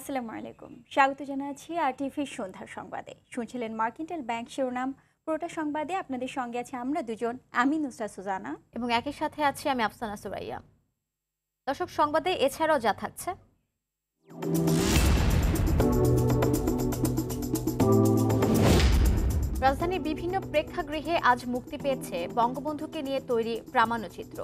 আসসালামু আলাইকুম। স্বাগত জানাচ্ছি আরটিভি সন্ধ্যার সংবাদে। শুনছিলেন মার্কেন্টাইল ব্যাংক শিরোনাম। পুরোটা সংবাদে আপনাদের সঙ্গে আছে আমরা দুজন, আমি নুসরাত সুজানা এবং একই সাথে আছি আমি আফসানা সুরাইয়া। দর্শক, সংবাদে এছাড়াও যা থাকছে: রাজধানীর বিভিন্ন প্রেক্ষাগৃহে আজ মুক্তি পেয়েছে বঙ্গবন্ধুকে নিয়ে তৈরি প্রামাণ্যচিত্র।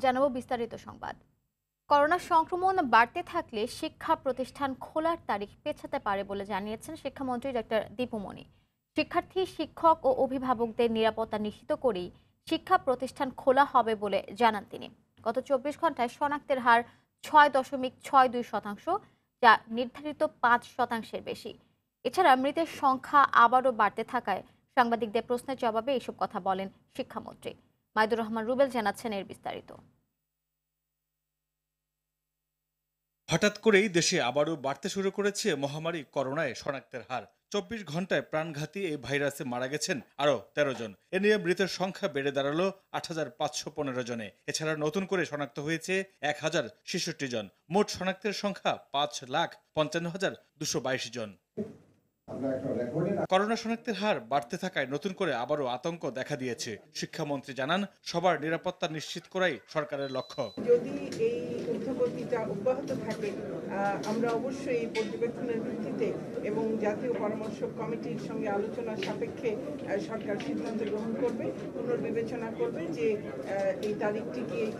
জানাবো বিস্তারিত সংবাদ। করোনা সংক্রমণ বাড়তে থাকলে শিক্ষা প্রতিষ্ঠান খোলার তারিখ পেছাতে পারে বলে জানিয়েছেন শিক্ষামন্ত্রী ডক্টর দীপু মনি। শিক্ষার্থী, শিক্ষক ও অভিভাবকদের নিরাপত্তা নিশ্চিত করেই শিক্ষা প্রতিষ্ঠান খোলা হবে বলে জানান তিনি। গত 24 ঘন্টায় শনাক্তের হার 6.62%, যা নির্ধারিত 5%-এর বেশি। এছাড়া মৃতের সংখ্যা আবারও বাড়তে থাকায় সাংবাদিকদের প্রশ্নের জবাবে এসব কথা বলেন শিক্ষামন্ত্রী। মাইদুর রহমান রুবেল জানাচ্ছেন এর বিস্তারিত। হঠাৎ করেই দেশে আবারও বাড়তে শুরু করেছে মহামারী করোনায় শনাক্তের হার। 24 ঘন্টায় প্রাণঘাতী এই ভাইরাসে মারা গেছেন আরও 13 জন। এ নিয়ে মৃতের সংখ্যা বেড়ে দাঁড়ালো 8,515 জনে। এছাড়া নতুন করে শনাক্ত হয়েছে 1,066 জন। মোট শনাক্তের সংখ্যা 5,55,222 জন। করোনা শনাক্তের হার বাড়তে থাকায় নতুন করে আবারও আতঙ্ক দেখা দিয়েছে। শিক্ষামন্ত্রী জানান, সবার নিরাপত্তা নিশ্চিত করাই সরকারের লক্ষ্য। যদি এই ঊর্ধ্বগতিটা অব্যাহত থাকে, আমরা অবশ্যই এই পর্যবেক্ষণের ভিত্তিতে এবং জাতীয় পরামর্শ কমিটির সঙ্গে আলোচনা সাপেক্ষে সরকার সিদ্ধান্ত গ্রহণ করবে, পুনর্বিবেচনা করবে যে এই তারিখটি কি এই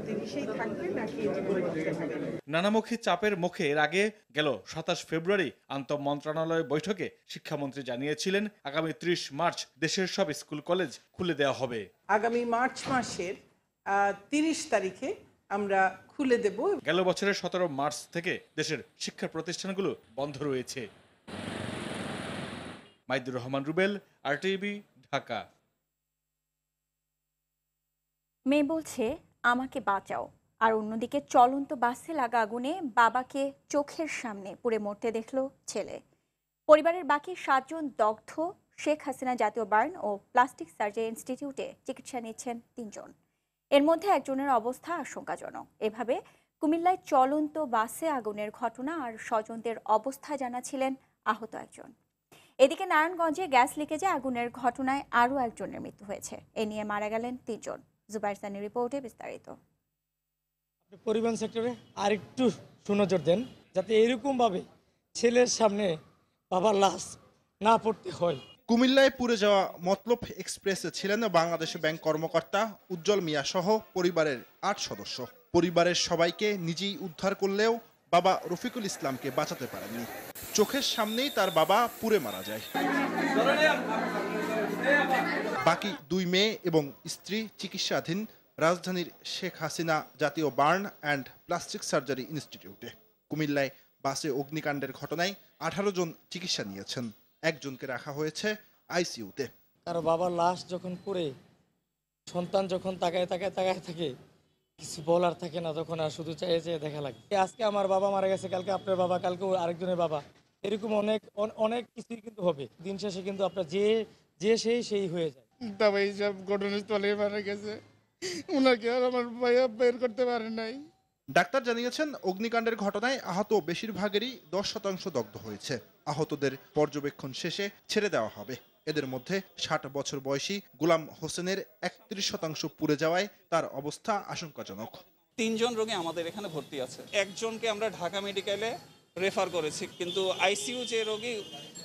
30-এই থাকবে নাকি এটি পরিবর্তন হবে। নানামুখী চাপের মুখে এর আগে গেল 27 ফেব্রুয়ারি আন্তঃমন্ত্রণালয় বৈঠকে শিক্ষামন্ত্রী জানিয়েছিলেন, আগামী 30 মার্চ দেশের সব স্কুল কলেজ খুলে দেওয়া হবে। আগামী মার্চ মাসের 30 তারিখে আমরা খুলে দেব। গেল বছরের 17 মার্চ থেকে দেশের শিক্ষা প্রতিষ্ঠানগুলো বন্ধ রয়েছে। মাইদুর রহমান রুবেল, আরটিভি, ঢাকা। মেয়ে বলছে আমাকে বাঁচাও, আর অন্যদিকে চলন্ত বাসে লাগা আগুনে বাবাকে চোখের সামনে পুড়ে মরতে দেখল ছেলে। পরিবারের বাকি 7 জন দগ্ধ। শেখ হাসিনা জাতীয় বার্ন ও প্লাস্টিক সার্জারি ইনস্টিটিউটে চিকিৎসা নিচ্ছেন 3 জন। এর মধ্যে একজনের অবস্থা আশঙ্কাজনক। এভাবে কুমিল্লায় চলন্ত বাসে আগুনের ঘটনা আর স্বজনদের অবস্থা জানাছিলেন আহত একজন। এদিকে নারায়ণগঞ্জে গ্যাস লিকেজে আগুনের ঘটনায় আরও একজনের মৃত্যু হয়েছে। এ নিয়ে মারা গেলেন 3 জন। জুবাইর সানির রিপোর্টে বিস্তারিত। পরিবহন সেক্টরে আরেকটু সুনজর দেন, যাতে এরকমভাবে ছেলের সামনে বাবার লাশ না পড়তে হয়। কুমিল্লায় পুড়ে যাওয়া মতলব এক্সপ্রেসে ছিলেন বাংলাদেশ ব্যাংক কর্মকর্তা উজ্জ্বল মিয়া সহ পরিবারের 8 সদস্য। পরিবারের সবাইকে নিজেই উদ্ধার করলেও বাবা রফিকুল ইসলামকে বাঁচাতে পারেননি। চোখের সামনেই তার বাবা পুড়ে মারা যায়। বাকি 2 মেয়ে এবং স্ত্রী চিকিৎসাধীন রাজধানীর শেখ হাসিনা জাতীয় বার্ন অ্যান্ড প্লাস্টিক সার্জারি ইনস্টিটিউটে। কুমিল্লায় বাসে অগ্নিকাণ্ডের ঘটনায় 18 জন চিকিৎসা নিয়েছেন। একজনকে রাখা হয়েছে আইসিইউতে। কারো বাবার লাশ যখন পড়ে সন্তান যখন তাকায় থাকে, কিছু বলার থাকে না, তখন আর শুধু চেয়ে চেয়ে দেখা লাগে। আজকে আমার বাবা মারা গেছে, কালকে আপনার বাবা, কালকে আরেকজনের বাবা, এরকম অনেক কিছুই কিন্তু হবে। দিন শেষে কিন্তু আপনার যে সেই হয়ে যায়। তবে এইসব ঘটনাস্থলে মারা গেছে, ওনাকে আর আমার ভাইয়া বের করতে পারে নাই। ডাক্তার জানিয়েছেন, অগ্নিকাণ্ডের ঘটনায় আহত বেশিরভাগেরই 10% দগ্ধ হয়েছে। আহতদের পর্যবেক্ষণ শেষে ছেড়ে দেওয়া হবে। এদের মধ্যে 60 বছর বয়সী গোলাম হোসেনের 31% পুড়ে যাওয়ায় তার অবস্থা আশঙ্কাজনক। 3 জন রোগী আমাদের এখানে ভর্তি আছে। একজনকে আমরা ঢাকা মেডিকেলে রেফার করেছি, কিন্তু আইসিইউ যে রোগী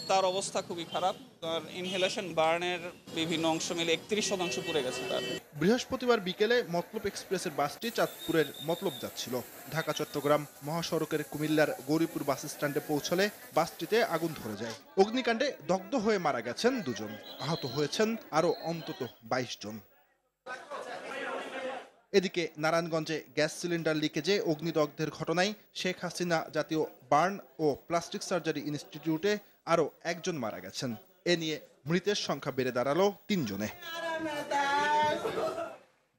তার অবস্থা খুবই খারাপ। তার ইনহেলেশন বার্নের বিভিন্ন অংশ মিলে 31% পুড়ে গেছে তার। বৃহস্পতিবার বিকেলে মতলব এক্সপ্রেসের বাসটি চাঁদপুরের মতলব যাচ্ছিল। ঢাকা চট্টগ্রাম মহাসড়কের কুমিল্লার গৌরীপুর বাস স্ট্যান্ডে পৌঁছলে বাসটিতে আগুন ধরে যায়। অগ্নিকাণ্ডে দগ্ধ হয়ে মারা গেছেন 2 জন, আহত হয়েছেন আরও অন্তত 22 জন। এদিকে নারায়ণগঞ্জে গ্যাস সিলিন্ডার লিকেজে অগ্নিদগ্ধের ঘটনায় শেখ হাসিনা জাতীয় বার্ন ও প্লাস্টিক সার্জারি ইনস্টিটিউটে আরও একজন মারা গেছেন। এ নিয়ে মৃতের সংখ্যা বেড়ে দাঁড়ালো 3 জনে।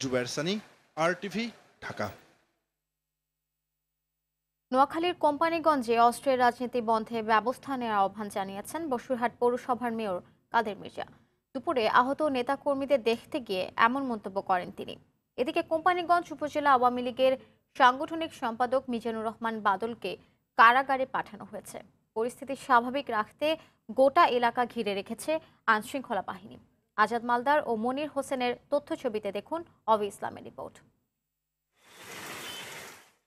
জুবাইর সানি, আরটিভি, ঢাকা। নোয়াখালীর কোম্পানিগঞ্জে অস্ত্রের রাজনীতি বন্ধে ব্যবস্থা নেওয়ার আহ্বান জানিয়েছেন বসুরহাট পৌরসভার মেয়র কাদের মির্জা। দুপুরে আহত নেতাকর্মীদের দেখতে গিয়ে এমন মন্তব্য করেন তিনি। এদিকে কোম্পানীগঞ্জ উপজেলা আওয়ামী লীগের সাংগঠনিক সম্পাদক মিজানুর রহমান বাদলকে কারাগারে পাঠানো হয়েছে। পরিস্থিতি স্বাভাবিক রাখতে গোটা এলাকা ঘিরে রেখেছে আইনশৃঙ্খলা বাহিনী। আজাদ মালদার ও মনির হোসেনের তথ্যছবিতে দেখুন অভি ইসলামের রিপোর্ট।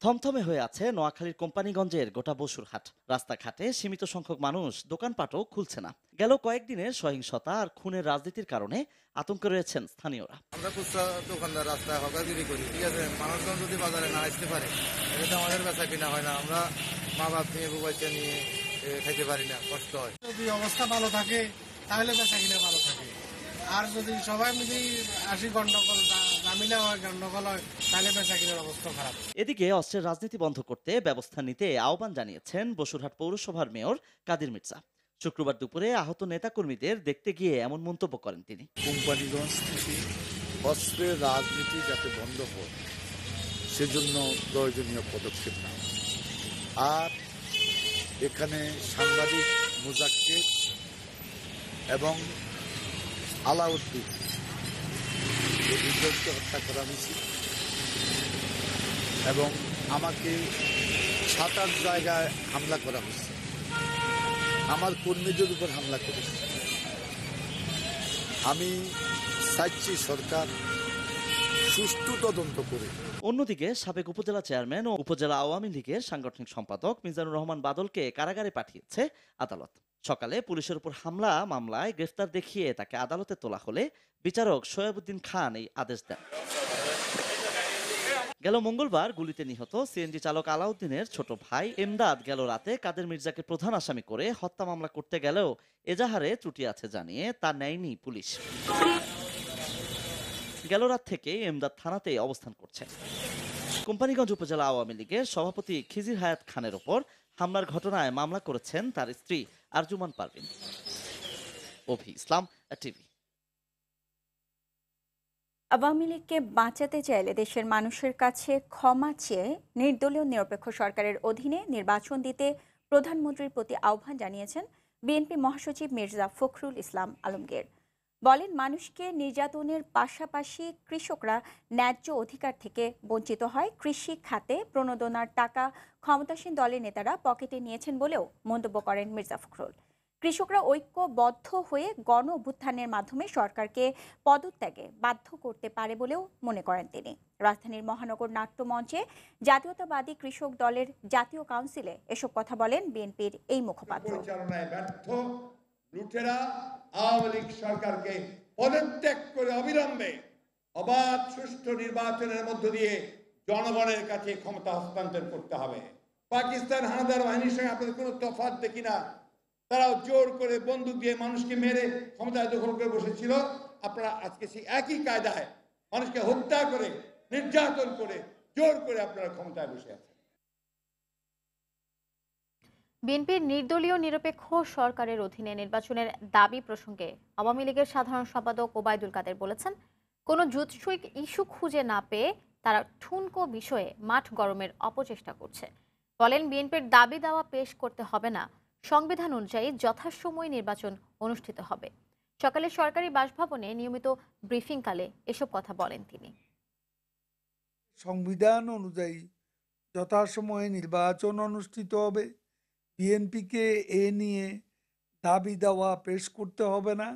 থমথমে হয়ে আছে নোয়াখালীর কোম্পানীগঞ্জের গোটা বসুরহাট। রাস্তাঘাটে সীমিত সংখ্যক মানুষ, দোকানপাটও খুলছে না। গেল কয়েকদিনের সহিংসতা আর খুনের রাজনীতির কারণে আতঙ্কে রয়েছেন স্থানীয়রা। আমরা খুচরা দোকানদার রাস্তায় হকারগিরি করি, ঠিক আছে, মানুষজন যদি বাজারে না আসতে পারে এটা তো আমাদের বেচা কিনা হয় না। আমরা মা বাপ নিয়ে বাচ্চা নিয়ে খাইতে পারি না, কষ্ট হয়। যদি অবস্থা ভালো থাকে তাহলে বেচা কিনা ভালো থাকে, আর যদি সবাই মিলে আসি গন্ডগোল ঝামেলা হয়, গন্ডগোল হয়, তাহলে বেচা কিনার অবস্থা খারাপ। এদিকে অস্ত্রের রাজনীতি বন্ধ করতে ব্যবস্থা নিতে আহ্বান জানিয়েছেন বসুরহাট পৌরসভার মেয়র কাদির মির্জা। শুক্রবার দুপুরে আহত নেতাকর্মীদের দেখতে গিয়ে এমন মন্তব্য করেন তিনি। কোম্পানীগঞ্জ থেকে অস্ত্রের রাজনীতি যাতে বন্ধ হয় সেজন্য প্রয়োজনীয় পদক্ষেপ নেওয়া, আর এখানে সাংবাদিক মুজাক্কির এবং আলাউদ্দিন এই দুজনকে হত্যা করা হয়েছে এবং আমাকে 7-8 জায়গায় হামলা করা হয়েছে, আমার কর্মীদের উপর হামলা করেছে। আমি চাইছি সরকার সুষ্ঠু তদন্ত করে। অন্যদিকে সাবেক উপজেলা চেয়ারম্যান ও উপজেলা আওয়ামী লীগের সাংগঠনিক সম্পাদক মিজানুর রহমান বাদলকে কারাগারে পাঠিয়েছে আদালত। সকালে পুলিশের উপর হামলা মামলায় গ্রেফতার দেখিয়ে তাকে আদালতে তোলা হলে বিচারক শোয়েবুদ্দিন খান এই আদেশ দেন। গেল মঙ্গলবার গুলিতে নিহত সিএনজি চালক আলাউদ্দিনের ছোট ভাই এমদাদ গেল রাতে কাদের মির্জাকে প্রধান আসামি করে হত্যা মামলা করতে গেলেও এজাহারে ত্রুটি আছে জানিয়ে তা নেয়নি পুলিশ। গেল রাত থেকে এমদাদ থানাতে অবস্থান করছে। কোম্পানীগঞ্জ উপজেলা আওয়ামী লীগের সভাপতি খিজির হায়াত খানের ওপর হামলার ঘটনায় মামলা করেছেন তার স্ত্রী আরজুমান পারভিন। অভি ইসলাম, টিভি। আওয়ামী লীগকে বাঁচাতে চাইলে দেশের মানুষের কাছে ক্ষমা চেয়ে নির্দলীয় নিরপেক্ষ সরকারের অধীনে নির্বাচন দিতে প্রধানমন্ত্রীর প্রতি আহ্বান জানিয়েছেন বিএনপি মহাসচিব মির্জা ফখরুল ইসলাম আলমগীর। বলেন, মানুষকে নির্যাতনের পাশাপাশি কৃষকরা ন্যায্য অধিকার থেকে বঞ্চিত হয়। কৃষি খাতে প্রণোদনার টাকা ক্ষমতাসীন দলের নেতারা পকেটে নিয়েছেন বলেও মন্তব্য করেন মির্জা ফখরুল। কৃষকরা ঐক্যবদ্ধ হয়ে গণ অভ্যুত্থানের মাধ্যমে সরকারকে পদত্যাগে বাধ্য করতে পারে বলেও মনে করেন তিনি। রাজধানীর মহানগর নাট্যমঞ্চে জাতীয়তাবাদী কৃষক দলের জাতীয় কাউন্সিলে এসব কথা বলেন বিএনপির এই মুখপাত্র। লুটেরা আওয়ামী লীগ সরকারকে পদত্যাগ করে অবিলম্বে অবাধ সুষ্ঠু নির্বাচনের মধ্য দিয়ে জনগণের কাছে ক্ষমতা হস্তান্তর করতে হবে। পাকিস্তান হানাদার বাহিনীর সঙ্গে আপনাদের কোনো তফাৎ দেখি না। তারাও জোর করে বন্দুক দিয়ে মানুষকে মেরে ক্ষমতায় দখল করে বসেছিল। আপনারা আজকে সেই একই কায়দায় মানুষকে হত্যা করে, নির্যাতন করে, জোর করে আপনারা ক্ষমতায় বসে আছেন। বিএনপির নির্দলীয় নিরপেক্ষ সরকারের অধীনে নির্বাচনের দাবি প্রসঙ্গে আওয়ামী লীগের সাধারণ সম্পাদক ওবায়দুল কাদের বলেছেন, কোনো জুৎসই ইস্যু খুঁজে না পেয়ে তারা ঠুনকো বিষয়ে মাঠ গরমের অপচেষ্টা করছে। বলেন, বিএনপির দাবি দাওয়া পেশ করতে হবে না, সংবিধান অনুযায়ী যথাসময়ে নির্বাচন অনুষ্ঠিত হবে। সকালে সরকারি বাসভবনে নিয়মিত ব্রিফিংকালে এসব কথা বলেন তিনি। সংবিধান অনুযায়ী যথাসময়ে নির্বাচন অনুষ্ঠিত হবে। বিএনপিকে এ নিয়ে দাবি দাওয়া পেশ করতে হবে না।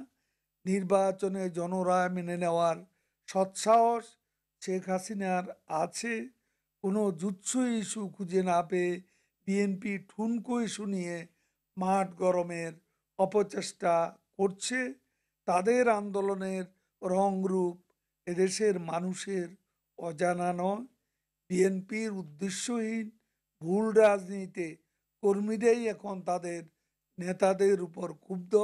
নির্বাচনে জনরায় মেনে নেওয়ার সৎসাহস শেখ হাসিনার আছে। কোনো জুৎসই ইস্যু খুঁজে না পেয়ে বিএনপি ঠুনকো ইস্যু নিয়ে মাঠ গরমের অপচেষ্টা করছে। তাদের আন্দোলনের রংরূপ এদেশের মানুষের অজানা নয়। বিএনপির উদ্দেশ্যহীন ভুল রাজনীতিতে কর্মীরাই এখন তাদের নেতাদের উপর ক্ষুব্ধ।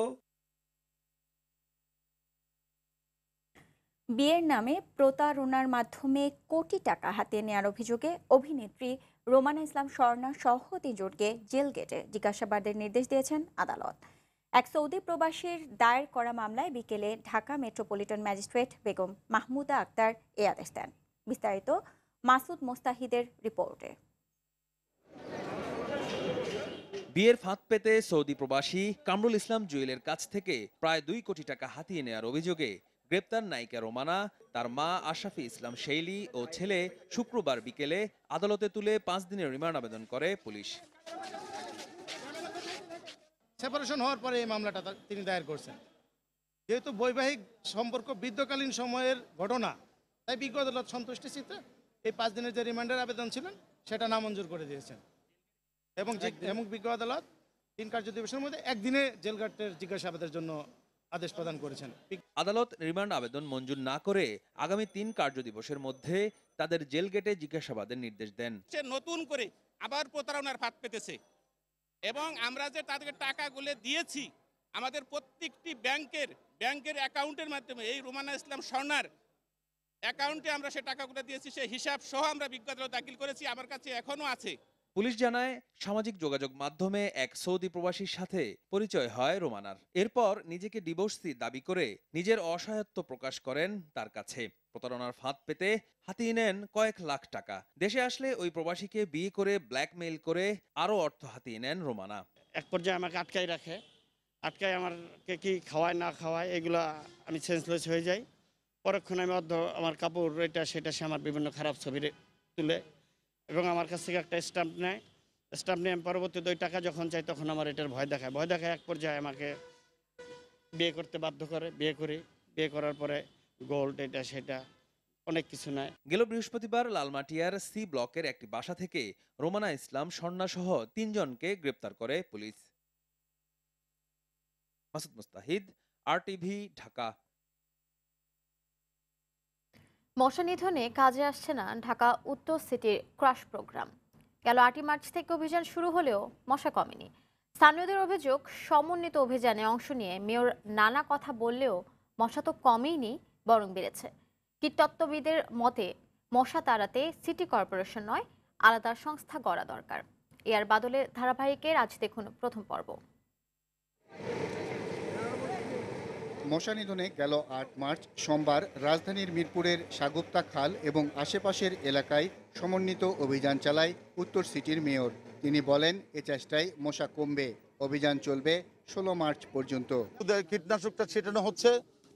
বিয়ের নামে প্রতারণার মাধ্যমে কোটি টাকা হাতে নেওয়ার অভিযোগে অভিনেত্রী রোমানা ইসলাম স্বর্ণা সহ 3 জনকে জেল গেটে জিজ্ঞাসাবাদের নির্দেশ দিয়েছেন আদালত। এক সৌদি প্রবাসীর দায়ের করা মামলায় বিকেলে ঢাকা মেট্রোপলিটন ম্যাজিস্ট্রেট বেগম মাহমুদা আক্তার এ আদেশ দেন। বিস্তারিত মাসুদ মোস্তাহিদের রিপোর্টে। বিয়ের ফাঁদ পেতে সৌদি প্রবাসী কামরুল ইসলাম জুয়েলের কাছ থেকে প্রায় 2 কোটি টাকা হাতিয়ে নেওয়ার অভিযোগে গ্রেপ্তার নায়িকা রোমানা, তার মা আশরাফি ইসলাম শেইলি ও ছেলে শুক্রবার বিকেলে আদালতে তুলে 5 দিনের রিমান্ড আবেদন করে পুলিশ। সেপারেশন হওয়ার পরে এই মামলাটা তিনি দায়ের করছেন। যেহেতু বৈবাহিক সম্পর্ক বৃদ্ধকালীন সময়ের ঘটনা, তাই বিজ্ঞ আদালত সন্তুষ্টি চিত্তে এই 5 দিনের যে রিমান্ডের আবেদন ছিলেন সেটা নামঞ্জুর করে দিয়েছেন এবং বিজ্ঞ আদালত 3 কার্য দিবসের মধ্যে একদিনে জেলগার্ডের জিজ্ঞাসাবাদের জন্য আদেশ প্রদান করেছেন। আদালত রিমান্ড আবেদন মঞ্জুর না করে আগামী 3 কার্য দিবসের মধ্যে তাদের জেল গেটে জিজ্ঞাসাবাদের নির্দেশ দেন। সে নতুন করে আবার প্রতারণার ফাঁদ পেতেছে এবং আমরা যে তাদেরকে টাকাগুলো দিয়েছি আমাদের প্রত্যেকটি ব্যাংকের অ্যাকাউন্টের মাধ্যমে এই রোমানা ইসলাম স্বর্ণার অ্যাকাউন্টে আমরা সে টাকাগুলো দিয়েছি, সে হিসাব সহ আমরা বিজ্ঞ আদালত দাখিল করেছি, আমার কাছে এখনো আছে। পুলিশ জানায় সামাজিক যোগাযোগ মাধ্যমে এক সৌদি প্রবাসীর সাথে পরিচয় হয় রোমানার। এরপর নিজেকে ডিভোর্সি দাবি করে নিজের অসহায়ত্ব প্রকাশ করেন তার কাছে। প্রতারণার ফাঁদ পেতে হাতিয়ে নেন কয়েক লাখ টাকা। দেশে আসলে ওই প্রবাসীকে বিয়ে করে ব্ল্যাকমেইল করে আরও অর্থ হাতিয়ে নেন রোমানা। এক পর্যায়ে আমাকে আটকায় আমাকে কি খাওয়ায় না খাওয়ায় এগুলো আমি সেন্সলেস হয়ে যাই। পরক্ষণে আমি আমার কাপড় এটা সেটা সে আমার বিভিন্ন খারাপ ছবি তুলে এবং আমার কাছ থেকে একটা স্ট্যাম্প নিয়ে আমি পরবর্তী 2 টাকা যখন চাই তখন আমার এটার ভয় দেখায় এক পর্যায়ে আমাকে বিয়ে করতে বাধ্য করে। বিয়ে করার পরে গোল্ড এটা সেটা অনেক কিছু নেয়। গেল বৃহস্পতিবার লালমাটিয়ার সি ব্লকের একটি বাসা থেকে রোমানা ইসলাম স্বর্ণা সহ 3 জনকে গ্রেপ্তার করে পুলিশ। মাসুদ মুস্তাহিদ, RTV, ঢাকা। মশা নিধনে কাজে আসছে না ঢাকা উত্তর সিটির ক্রাশ প্রোগ্রাম। গেল 8 মার্চ থেকে অভিযান শুরু হলেও মশা কমেনি। স্থানীয়দের অভিযোগ, সমন্বিত অভিযানে অংশ নিয়ে মেয়র নানা কথা বললেও মশা তো কমেইনি, বরং বেড়েছে। কীটতত্ত্ববিদের মতে মশা তাড়াতে সিটি কর্পোরেশন নয়, আলাদা সংস্থা গড়া দরকার। এআর বাদলের ধারাবাহিকের আজ দেখুন প্রথম পর্ব। মশা নিধনে গেল 8 মার্চ সোমবার রাজধানীর মিরপুরের সাগুপ্তা খাল এবং আশেপাশের এলাকায় সমন্বিত অভিযান চালায় উত্তর সিটির মেয়র। তিনি বলেন, এ চেষ্টায় মশা কমবে। অভিযান চলবে 16 মার্চ পর্যন্ত। কীটনাশকটা ছিটানো হচ্ছে,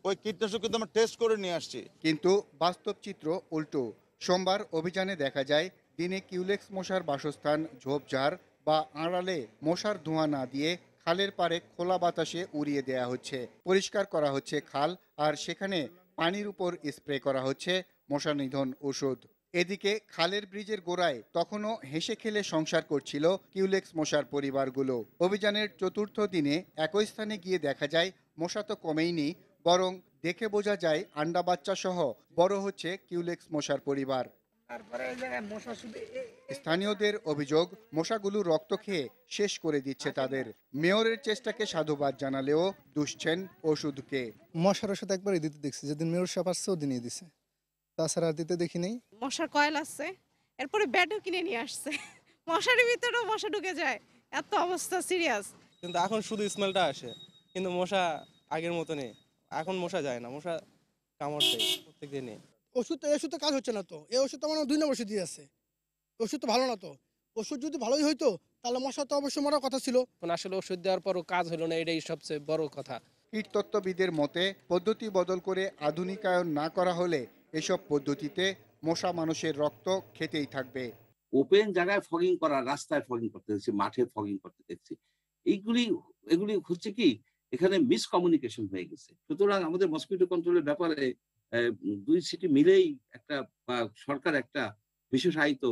ওই কীটনাশক কিন্তু আমরা টেস্ট করে নিয়ে আসছি। কিন্তু বাস্তব চিত্র উল্টো। সোমবার অভিযানে দেখা যায় দিনে কিউলেক্স মশার বাসস্থান ঝোপঝাড় বা আড়ালে মশার ধোঁয়া না দিয়ে খালের পাড়ে খোলা বাতাসে উড়িয়ে দেয়া হচ্ছে। পরিষ্কার করা হচ্ছে খাল, আর সেখানে পানির উপর স্প্রে করা হচ্ছে মশা নিধন ওষুধ। এদিকে খালের ব্রিজের গোড়ায় তখনও হেসে খেলে সংসার করছিল কিউলেক্স মশার পরিবারগুলো। অভিযানের 4র্থ দিনে একই স্থানে গিয়ে দেখা যায় মশা তো কমেইনি, বরং দেখে বোঝা যায় আন্ডা বাচ্চা সহ বড় হচ্ছে কিউলেক্স মশার পরিবার। স্থানীয়দের অভিযোগ, মশাগুলো রক্ত খেয়ে শেষ করে দিচ্ছে তাদের। মেয়রের চেষ্টাকে সাধুবাদ জানালেও দুষছেন ওষুধকে। মশার ওষুধ একবারই দিতে দেখছি, যেদিন মেয়র সাহেব আসছে ওদিনই দিছে, তাছাড়া আর দিতে দেখি নেই। মশার কয়েল আছে, এরপরে ব্যাটও কিনে নিয়ে আসছে, মশারির ভিতরেও মশা ঢুকে যায়, এত অবস্থা সিরিয়াস। কিন্তু এখন শুধু স্মেলটা আসে, কিন্তু মশা আগের মতো নেই। এখন মশা যায় না, মশা কামড় দেয় প্রত্যেক দিনই। ওষুধ তো কাজ হচ্ছে না তো, এই ওষুধ তো আমার 2 নম্বর ওষুধ দিয়ে আছে, ওষুধ তো ভালো না তো। ওষুধ যদি ভালোই হইতো তাহলে মশা তো অবশ্যই মরার কথা ছিল। আসলে ওষুধ দেওয়ার পরও কাজ হলো না, এটাই সবচেয়ে বড় কথা। কীটতত্ত্ববিদের মতে পদ্ধতি বদল করে আধুনিকায়ন না করা হলে এসব পদ্ধতিতে মশা মানুষের রক্ত খেতেই থাকবে। ওপেন জায়গায় ফগিং করা, রাস্তায় ফগিং করতে দেখছি, মাঠে ফগিং করতে দেখছি, এগুলি হচ্ছে কি এখানে মিসকমিউনিকেশন হয়ে গেছে। সুতরাং আমাদের মসকিটো কন্ট্রোলের ব্যাপারে 2 সিটি মিলেই একটা সরকার একটা বিশেষায়িত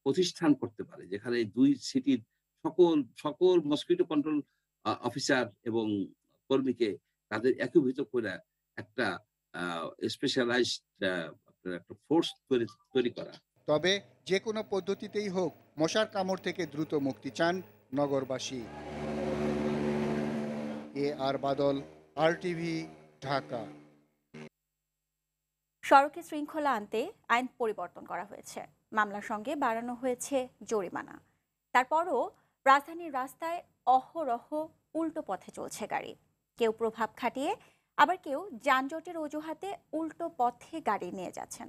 প্রতিষ্ঠান করতে পারে, যেখানে 2 সিটির সকল মসকিটো কন্ট্রোল অফিসার এবং কর্মীকে তাদের একীভূত করে একটা স্পেশালাইজড একটা ফোর্স তৈরি করা। তবে যে কোনো পদ্ধতিতেই হোক মশার কামড় থেকে দ্রুত মুক্তি চান নগরবাসী। AR বাদল, RTV, ঢাকা। সড়কে শৃঙ্খলা আনতে আইন পরিবর্তন করা হয়েছে, মামলার সঙ্গে বাড়ানো হয়েছে জরিমানা। তারপরও রাজধানীর রাস্তায় অহরহ উল্টো পথে চলছে গাড়ি। কেউ প্রভাব খাটিয়ে, আবার কেউ যানজটের অজুহাতে উল্টো পথে গাড়ি নিয়ে যাচ্ছেন।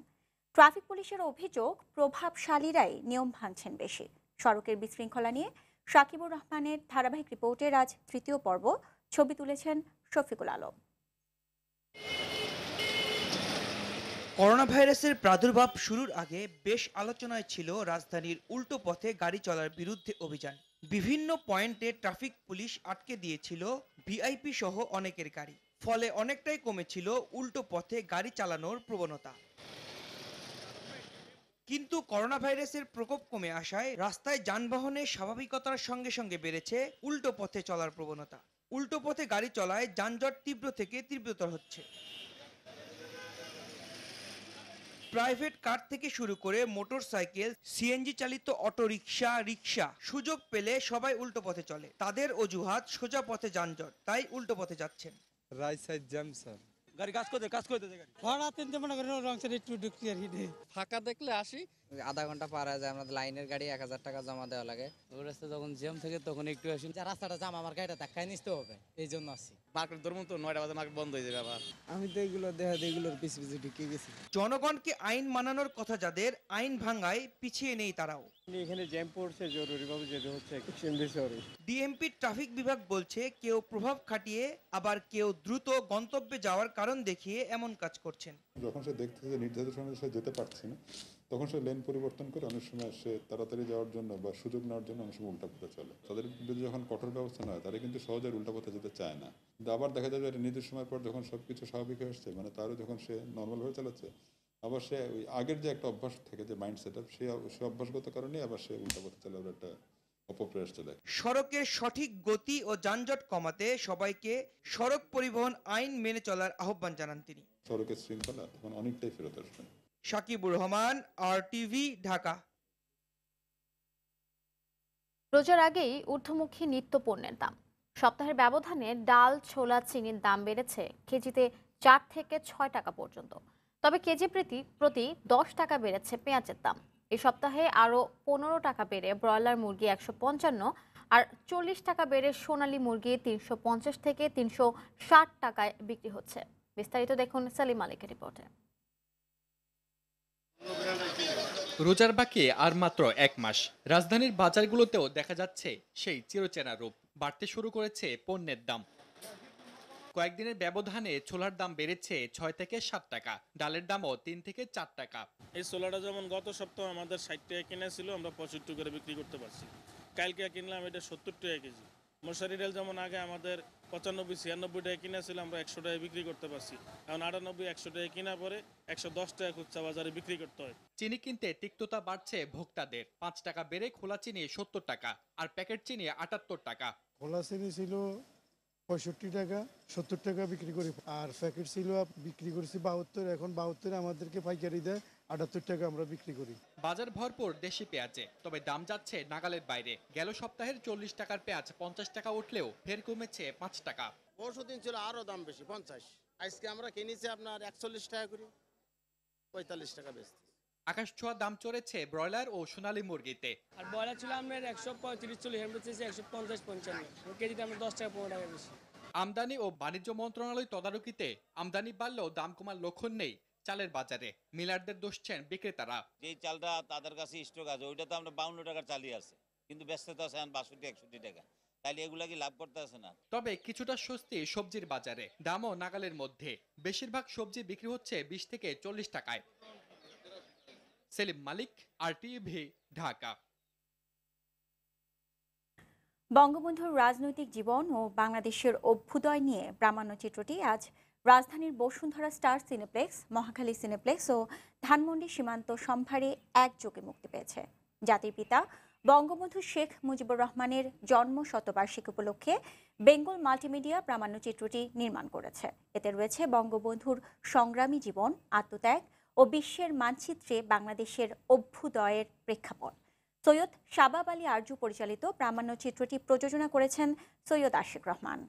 ট্রাফিক পুলিশের অভিযোগ, প্রভাবশালীরাই নিয়ম ভাঙছেন বেশি। সড়কের বিশৃঙ্খলা নিয়ে সাকিবুর রহমানের ধারাবাহিক রিপোর্টের আজ তৃতীয় পর্ব। ছবি তুলেছেন শফিকুল আলম। করোনা ভাইরাসের প্রাদুর্ভাব শুরুর আগে বেশ আলোচনায় ছিল রাজধানীর উল্টো পথে গাড়ি চলার বিরুদ্ধে অভিযান। বিভিন্ন পয়েন্টে ট্রাফিক পুলিশ আটকে দিয়েছিল ভিআইপি সহ অনেকের গাড়ি, ফলে অনেকটাই কমেছিল উল্টো পথে গাড়ি চালানোর প্রবণতা। কিন্তু করোনা ভাইরাসের প্রকোপ কমে আসায় রাস্তায় যানবাহনের স্বাভাবিকতার সঙ্গে সঙ্গে বেড়েছে উল্টো পথে চলার প্রবণতা। উল্টো পথে গাড়ি চলায় যানজট তীব্র থেকে তীব্রতর হচ্ছে। প্রাইভেট কার থেকে শুরু করে মোটরসাইকেল, সিএনজি চালিত অটোরিকশা, রিকশা সুযোগ পেলে সবাই উল্টো পথে চলে। তাদের অজুহাত সোজা পথে যানজট, তাই উল্টো পথে যাচ্ছেন। রাইট সাইড জ্যাম স্যার, গাড়ি কাজ করতে ভাড়া তিনটে মনে করেন রং সাইড একটু ঢুকছি আর কি। ফাঁকা দেখলে আসি, আধা ঘন্টা পার হয়ে যায়। আমাদের লাইনের গাড়ি 1000 টাকা জমা দেওয়া লাগে। ওই রাস্তা যখন জ্যাম থাকে তখন একটু আসি, যা রাস্তাটা জাম আমার গাড়িটা ধাক্কায় নিতে হবে, এই জন্য আসি। মার্কেট ধরুন তো 9টা বাজে মার্কেট বন্ধ হয়ে যাবে আবার। আমি তো এগুলো দেখা এগুলোর পিছু পিছু ঢুকে গেছি। জনগণকে আইন মানানোর কথা যাদের, আইন ভাঙায় পিছিয়ে নেই তারাও। এখানে জ্যাম পড়ছে জরুরিভাবে যেতে হচ্ছে। ডিএমপি ট্রাফিক বিভাগ বলছে কেউ প্রভাব খাটিয়ে আবার কেউ দ্রুত গন্তব্যে যাওয়ার কারণ দেখিয়ে এমন কাজ করছেন। যখন সে দেখতে যে নির্ধারিত সময় সে যেতে পারছে না, তখন সে লেন পরিবর্তন করে অনেক সময় সে তাড়াতাড়ি যাওয়ার জন্য বা সুযোগ নেওয়ার জন্য অনেক সময় উল্টা পথে চলে। তাদের বিরুদ্ধে যখন কঠোর ব্যবস্থা নেয়, তারা কিন্তু সহজে উল্টা পথে যেতে চায় না। কিন্তু আবার দেখা যায় যে নির্দিষ্ট সময় পর যখন সবকিছু স্বাভাবিক হয়ে আসছে, মানে তারও যখন সে নর্মালভাবে চালাচ্ছে, আবার সে ওই আগের যে একটা অভ্যাস থাকে, যে মাইন্ড সেট আপ, সে অভ্যাসগত কারণে আবার সে উল্টা পথে চালানোর একটা অপপ্রয়াস চলে। সড়কের সঠিক গতি ও যানজট কমাতে সবাইকে সড়ক পরিবহন আইন মেনে চলার আহ্বান জানান তিনি। সড়কের শৃঙ্খলা তখন অনেকটাই ফেরত আসবে। সাকিবুর রহমান, RTV, ঢাকা। রোজার আগেই ঊর্ধ্বমুখী নিত্য পণ্যের দাম। সপ্তাহের ব্যবধানে ডাল, ছোলা, চিনির দাম বেড়েছে কেজিতে 4 থেকে 6 টাকা পর্যন্ত। তবে কেজি প্রতি 10 টাকা বেড়েছে পেঁয়াজের দাম। এই সপ্তাহে আরও 15 টাকা বেড়ে ব্রয়লার মুরগি 155 আর 40 টাকা বেড়ে সোনালী মুরগি 350 থেকে 360 টাকায় বিক্রি হচ্ছে। বিস্তারিত দেখুন সেলিম মালিকের রিপোর্টে। রোজার বাকি আর মাত্র 1 মাস। রাজধানীর বাজারগুলোতেও দেখা যাচ্ছে সেই চিরচেনা রূপ। বাড়তে শুরু করেছে পণ্যের দাম। কয়েকদিনের ব্যবধানে ছোলার দাম বেড়েছে 6 থেকে 7 টাকা, ডালের দামও 3 থেকে 4 টাকা। এই ছোলাটা যেমন গত সপ্তাহে আমাদের 60 টাকা কিনা ছিল, আমরা 65 করে বিক্রি করতে পারছি। কালকে কিনলাম এটা 70 টাকা কেজি। মশারি ডাল যেমন আগে আমাদের 95-96 টাকা কিনা ছিল, আমরা 100 টাকায় বিক্রি করতে পারছি। এখন 98-100 টাকা কিনা পরে 110 টাকা খুচরা বাজারে বিক্রি করতে হয়। চিনি কিনতে তিক্ততা বাড়ছে ভোক্তাদের। 5 টাকা বেড়ে খোলা চিনি 70 টাকা আর প্যাকেট চিনি 78 টাকা। খোলা চিনি ছিল 65 টাকা, 70 টাকা বিক্রি করি। আর প্যাকেট ছিল বিক্রি করেছি 72, এখন 72 আমাদেরকে পাইকারি দেয় 78 টাকা আমরা বিক্রি করি। বাজার ভরপুর দেশি পেঁয়াজে, তবে দাম যাচ্ছে নাগালের বাইরে। গেল সপ্তাহের 40 টাকার পেঁয়াজ 50 টাকা উঠলেও ফের কমেছে 5 টাকা। পরশুদিন ছিল আরো দাম বেশি 50, আজকে আমরা কিনেছি আপনার 41 টাকা করে, 45 টাকা বেচছি। আকাশ ছোঁয়া দাম চড়েছে ব্রয়লার ও সোনালী মুরগিতে। আর ব্রয়লার ছিল আমরা 135-40, এখন বেচেছি 150-55, কেজিতে আমরা 10 টাকা 15 টাকা বেশি। আমদানি ও বাণিজ্য মন্ত্রণালয় তদারকিতে আমদানি বাড়লেও দাম কমার লক্ষণ নেই চালের বাজারে। মিলারদের দোষছেন বিক্রেতারা। যে চালটা তাদের কাছে স্টক আছে, ওইটা তো আমরা 52 টাকার চালই আছে, কিন্তু ব্যস্ত আছে 62-61 টাকা। তাইলে এগুলা কি লাভ করতে আছে না? তবে কিছুটা স্বস্তি সবজির বাজারে, দামও নাগালের মধ্যে। বেশিরভাগ সবজি বিক্রি হচ্ছে 20 থেকে 40 টাকায়। সেলিম মালিক, RTV, ঢাকা। বঙ্গবন্ধুর রাজনৈতিক জীবন ও বাংলাদেশের অভ্যুদয় নিয়ে প্রামাণ্যচিত্রটি আজ রাজধানীর Bashundhara Star Cineplex, Mohakhali Cineplex ও ধানমন্ডি সীমান্ত সম্ভারে একযোগে মুক্তি পেয়েছে। জাতির পিতা বঙ্গবন্ধু শেখ মুজিবুর রহমানের জন্ম শতবার্ষিকী উপলক্ষে বেঙ্গল মাল্টিমিডিয়া প্রামাণ্যচিত্রটি নির্মাণ করেছে। এতে রয়েছে বঙ্গবন্ধুর সংগ্রামী জীবন, আত্মত্যাগ ও বিশ্বের মানচিত্রে বাংলাদেশের অভ্যুদয়ের প্রেক্ষাপট। সৈয়দ শাবাব আলী আরজু পরিচালিত প্রামাণ্যচিত্রটি প্রযোজনা করেছেন সৈয়দ আশিক রহমান।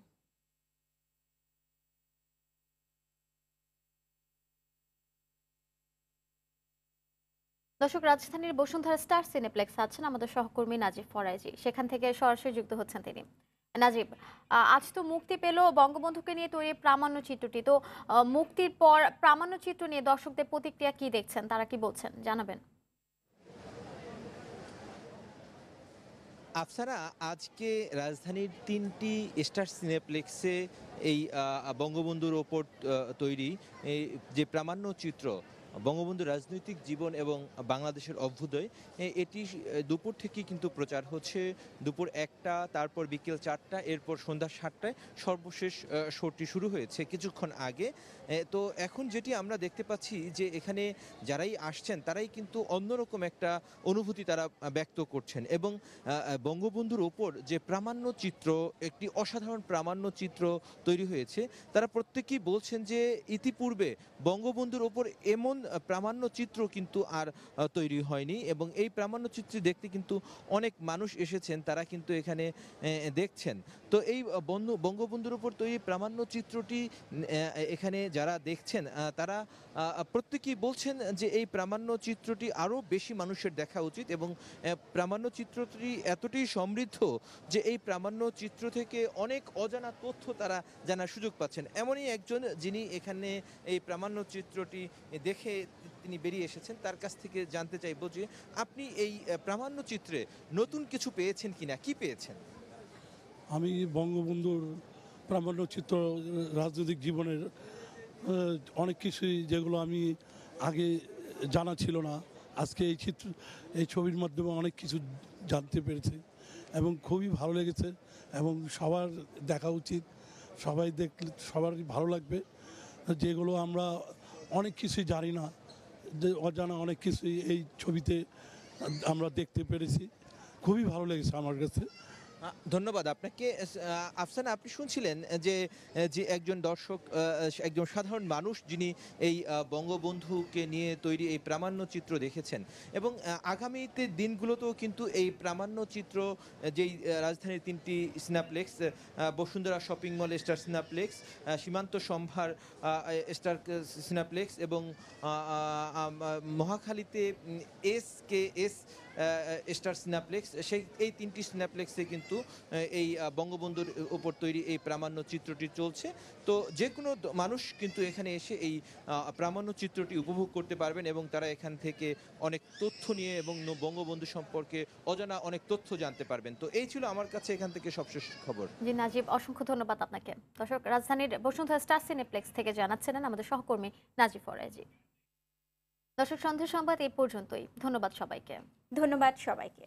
দর্শক, রাজধানীর বসুন্ধরা স্টার সিনেপ্লেক্স আছেন আমাদের সহকর্মী নাজিব ফরাইজি, সেখান থেকে সরাসরি যুক্ত হচ্ছেন তিনি। নাজিব, আজ তো মুক্তি পেল বঙ্গবন্ধুকে নিয়ে তৈরি প্রামাণ্যচিত্রটি। তো মুক্তির পর প্রামাণ্যচিত্র নিয়ে দর্শকদের প্রতিক্রিয়া কি দেখছেন, তারা কি বলছেন জানাবেন? আফসানা, আজকে রাজধানীর 3টি স্টার সিনেপ্লেক্সে এই বঙ্গবন্ধুর ওপর তৈরি এই যে প্রামাণ্য চিত্র বঙ্গবন্ধুর রাজনৈতিক জীবন এবং বাংলাদেশের অভ্যুদয়, এটি দুপুর থেকে কিন্তু প্রচার হচ্ছে। দুপুর 1টা, তারপর বিকেল 4টা, এরপর সন্ধ্যা 7টায় সর্বশেষ শোটি শুরু হয়েছে কিছুক্ষণ আগে। তো এখন যেটি আমরা দেখতে পাচ্ছি যে এখানে যারাই আসছেন তারাই কিন্তু অন্যরকম একটা অনুভূতি তারা ব্যক্ত করছেন এবং বঙ্গবন্ধুর ওপর যে প্রামাণ্য চিত্র, একটি অসাধারণ প্রামাণ্য চিত্র তৈরি হয়েছে, তারা প্রত্যেকেই বলছেন যে ইতিপূর্বে বঙ্গবন্ধুর ওপর এমন প্রামাণ্য চিত্র কিন্তু আর তৈরি হয়নি এবং এই প্রামাণ্য চিত্র দেখতে কিন্তু অনেক মানুষ এসেছেন, তারা কিন্তু এখানে দেখছেন। তো এই বঙ্গবন্ধুর উপর তৈরি প্রামাণ্য চিত্রটি এখানে যারা দেখছেন তারা প্রত্যেকেই বলছেন যে এই প্রামাণ্য চিত্রটি আরও বেশি মানুষের দেখা উচিত এবং প্রামাণ্য চিত্রটি এতটাই সমৃদ্ধ যে এই প্রামাণ্য চিত্র থেকে অনেক অজানা তথ্য তারা জানার সুযোগ পাচ্ছেন। এমনই একজন যিনি এখানে এই প্রামাণ্য চিত্রটি দেখে তিনি বেরিয়ে এসেছেন, তার কাছ থেকে জানতে চাইবো যে আপনি এই প্রামাণ্য চিত্রে নতুন কিছু পেয়েছেন কিনা, কি পেয়েছেন? আমি বঙ্গবন্ধুর প্রামাণ্য চিত্র রাজনৈতিক জীবনের অনেক কিছুই যেগুলো আমি আগে জানা ছিল না, আজকে এই ছবির মাধ্যমে অনেক কিছু জানতে পেরেছি এবং খুবই ভালো লেগেছে এবং সবার দেখা উচিত। সবাই দেখলে সবারই ভালো লাগবে। যেগুলো আমরা অনেক কিছুই জানি না, যে অজানা অনেক কিছুই এই ছবিতে আমরা দেখতে পেরেছি। খুবই ভালো লেগেছে আমার কাছে। ধন্যবাদ আপনাকে। আফসানা, আপনি শুনছিলেন যে একজন দর্শক, একজন সাধারণ মানুষ যিনি এই বঙ্গবন্ধুকে নিয়ে তৈরি এই প্রামাণ্য চিত্র দেখেছেন এবং আগামীতে দিনগুলোতেও কিন্তু এই প্রামাণ্য চিত্র যেই রাজধানীর 3টি cineplex, Bashundhara shopping mall star cineplex, সীমান্ত সম্ভার স্টার সিনেপ্লেক্স এবং মহাখালীতে SKS স্টার সিনেপ্লেক্স, এই 3টি সিনেপ্লেক্সে কিন্তু এই বঙ্গবন্ধুর উপর তৈরি এই প্রামাণ্য চিত্রটি চলছে। তো যে কোনো মানুষ কিন্তু এখানে এসে এই প্রামাণ্য চিত্রটি উপভোগ করতে পারবেন এবং তারা এখান থেকে অনেক তথ্য নিয়ে এবং বঙ্গবন্ধু সম্পর্কে অজানা অনেক তথ্য জানতে পারবেন। তো এই ছিল আমার কাছে এখান থেকে সবশেষ খবর। জি নাজিব, অসংখ্য ধন্যবাদ আপনাকে। দর্শক, রাজধানীর বসুন্ধরা স্টার সিনেপ্লেক্স থেকে জানাচ্ছিলেন আমাদের সহকর্মী নাজিব ফরাজি। দর্শক, সন্ধ্যা সংবাদ এই পর্যন্তই। ধন্যবাদ সবাইকে। ধন্যবাদ সবাইকে।